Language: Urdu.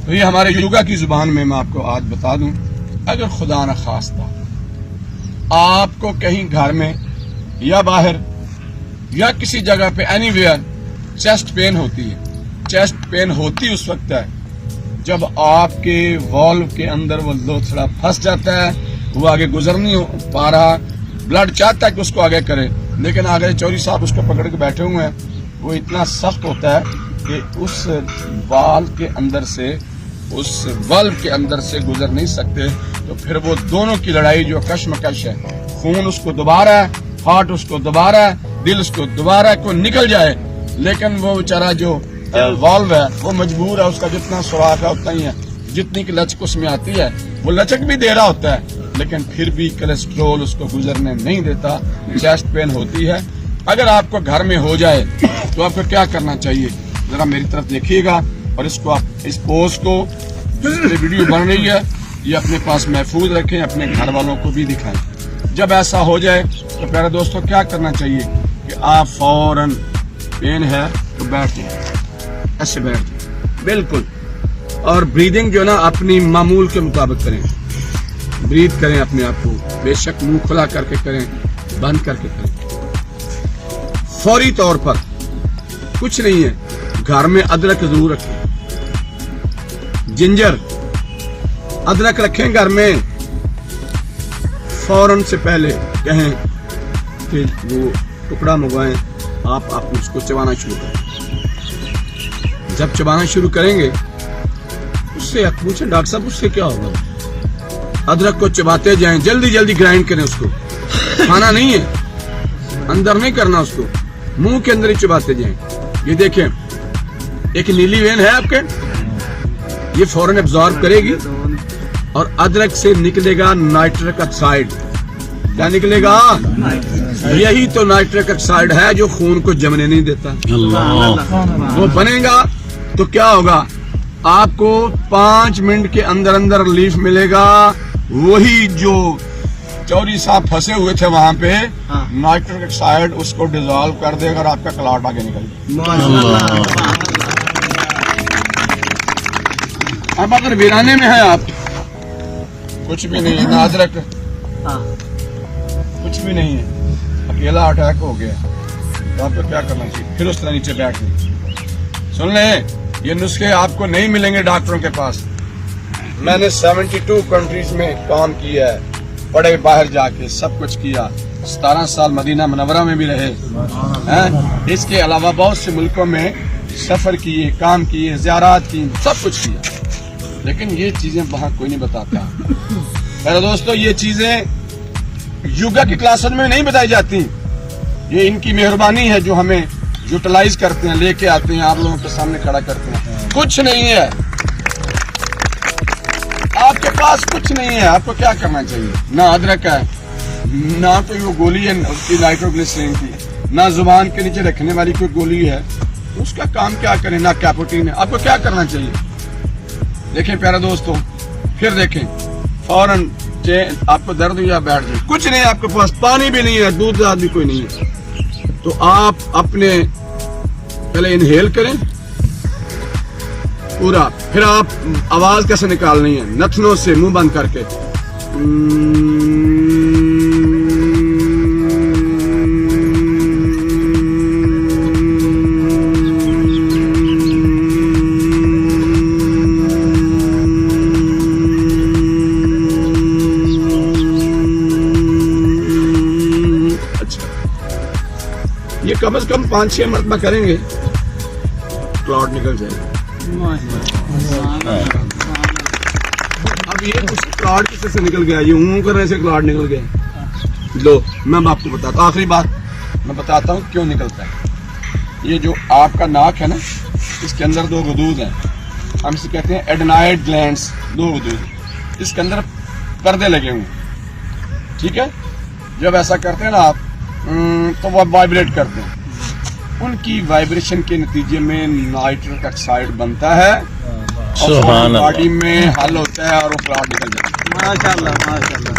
تو یہ ہمارے یوگا کی زبان میں آپ کو آج بتا دوں، اگر خدا نہ خواستہ آپ کو کہیں گھر میں یا باہر یا کسی جگہ پہ اینی ویئر چیسٹ پین ہوتی ہے، چیسٹ پین ہوتی اس وقت ہے جب آپ کے والو کے اندر وہ لوتھڑا پھنس جاتا ہے، وہ آگے گزر نہیں پا رہا، بلڈ چاہتا ہے کہ اس کو آگے کرے، لیکن آگے چوری صاحب اس کو پکڑ کے بیٹھے ہوئے ہیں، وہ اتنا سخت ہوتا ہے کہ اس وال کے اندر سے، اس والو کے اندر سے گزر نہیں سکتے، تو پھر وہ دونوں کی لڑائی جو کشمکش ہے، خون اس کو دبا رہا ہے، ہارٹ اس کو دبا رہا ہے، دل اس کو دبا رہا ہے کہ نکل جائے، لیکن وہ بیچارہ جو والو ہے وہ مجبور ہے، اس کا جتنا سوراخ ہے اتنا ہی ہے، جتنی کی لچک اس میں آتی ہے وہ لچک بھی دے رہا ہوتا ہے، لیکن پھر بھی کولیسٹرول اس کو گزرنے نہیں دیتا، چیسٹ پین ہوتی ہے۔ اگر آپ کو گھر میں ہو جائے تو آپ کو کیا کرنا چاہیے، ذرا میری طرف دیکھیے گا اور اس کو آپ اس پوز کو، جس پہ ویڈیو بن رہی ہے، یہ اپنے پاس محفوظ رکھیں، اپنے گھر والوں کو بھی دکھائیں۔ جب ایسا ہو جائے تو پیارے دوستوں کیا کرنا چاہیے کہ آپ فوراً پین ہے تو بیٹھ جائیں، ایسے بیٹھ جائیں بالکل، اور بریدنگ جو نا اپنی معمول کے مطابق کریں، بریتھ کریں اپنے آپ کو، بے شک منہ کھلا کر کے کریں، بند کر کے کریں۔ فوری طور پر کچھ نہیں ہے، گھر میں ادرک ضرور رکھیں، جنجر ادرک رکھیں گھر میں، فوراً سے پہلے کہیں کہ وہ ٹکڑا منگوائیں، آپ اس کو چبانا شروع کریں۔ جب چبانا شروع کریں گے اس سے پوچھیں ڈاکٹر صاحب اس سے کیا ہوگا، ادرک کو چباتے جائیں، جلدی جلدی گرائنڈ کریں، اس کو کھانا نہیں ہے، اندر نہیں کرنا، اس کو منہ کے اندر ہی چباتے جائیں۔ یہ دیکھیں ایک نیلی وین ہے آپ کے، یہ فوراً ابزارب کرے گی اور ادرک سے نکلے گا نائٹرک آکسائڈ، کیا نکلے گا؟ یہی تو نائٹرک آکسائڈ ہے جو خون کو جمنے نہیں دیتا، وہ بنے گا تو کیا ہوگا، آپ کو 5 منٹ کے اندر اندر ریلیف ملے گا، وہی جو چوری صاحب پھنسے ہوئے تھے وہاں پہ، نائٹرک آکسائڈ اس کو ڈیزالو کر دے گا اور آپ کا کلاٹ آگے نکل جائے۔ اب اگر ویرانے میں ہے آپ، کچھ بھی نہیں ہے، نہ ادرک کچھ بھی نہیں ہے، اکیلا اٹیک ہو گیا، تو آپ کو کیا کرنا چاہیے، پھر اس طرح نیچے بیٹھ لیں۔ سن لیں یہ نسخے آپ کو نہیں ملیں گے ڈاکٹروں کے پاس، میں نے 72 کنٹریز میں کام کیا ہے، پڑھے باہر جا کے، سب کچھ کیا، 17 سال مدینہ منورہ میں بھی رہے، اس کے علاوہ بہت سے ملکوں میں سفر کیے، کام کیے، زیارات کی، سب کچھ کیا، لیکن یہ چیزیں وہاں کوئی نہیں بتاتا۔ میرے دوستو یہ چیزیں یوگا کی کلاسز میں نہیں بتائی جاتی، یہ ان کی مہربانی ہے جو ہمیں یوٹیلائز کرتے ہیں، لے کے آتے ہیں، آپ لوگوں کے سامنے کھڑا کرتے ہیں۔ کچھ نہیں ہے آپ کے پاس، کچھ نہیں ہے، آپ کو کیا کرنا چاہیے، نہ ادرک ہے، نہ کوئی وہ گولی ہے اس کی نائٹروگلیسرین کی، نہ زبان کے نیچے رکھنے والی کوئی گولی ہے، اس کا کام کیا کریں، نہ کیپوٹین ہے، آپ کو کیا کرنا چاہیے۔ دیکھیں پیارے دوستوں، پھر دیکھیں فوراً آپ کو درد یا بیٹھ جائے، کچھ نہیں، آپ کے پاس پانی بھی نہیں ہے، دودھ داد بھی کوئی نہیں ہے، تو آپ اپنے پہلے انہیل کریں پورا، پھر آپ آواز کیسے نکالنی ہے، نتنوں سے منہ بند کر کے، یہ کم از کم 5-6 مرتبہ کریں گے، کلاٹ نکل جائے گا۔ اب یہ کچھ کلاٹ کس سے نکل گیا، یہ اونگ کرنے سے کلاٹ نکل گیا، لو میں آپ کو بتاتا ہوں، آخری بات میں بتاتا ہوں کیوں نکلتا ہے۔ یہ جو آپ کا ناک ہے نا، اس کے اندر 2 غدود ہیں، ہم اسے کہتے ہیں ایڈنائڈ گلینڈز، 2 غدود، اس کے اندر پردے لگے ہوئے، ٹھیک ہے، جب ایسا کرتے ہیں نا آپ تو وہ وائبریٹ کرتے ہیں، ان کی وائبریشن کے نتیجے میں نائٹرک آکسائڈ بنتا ہے اور باڈی میں حل ہوتا ہے اور وہ کلاٹ نکل جاتا ہے۔ ماشاءاللہ ماشاءاللہ۔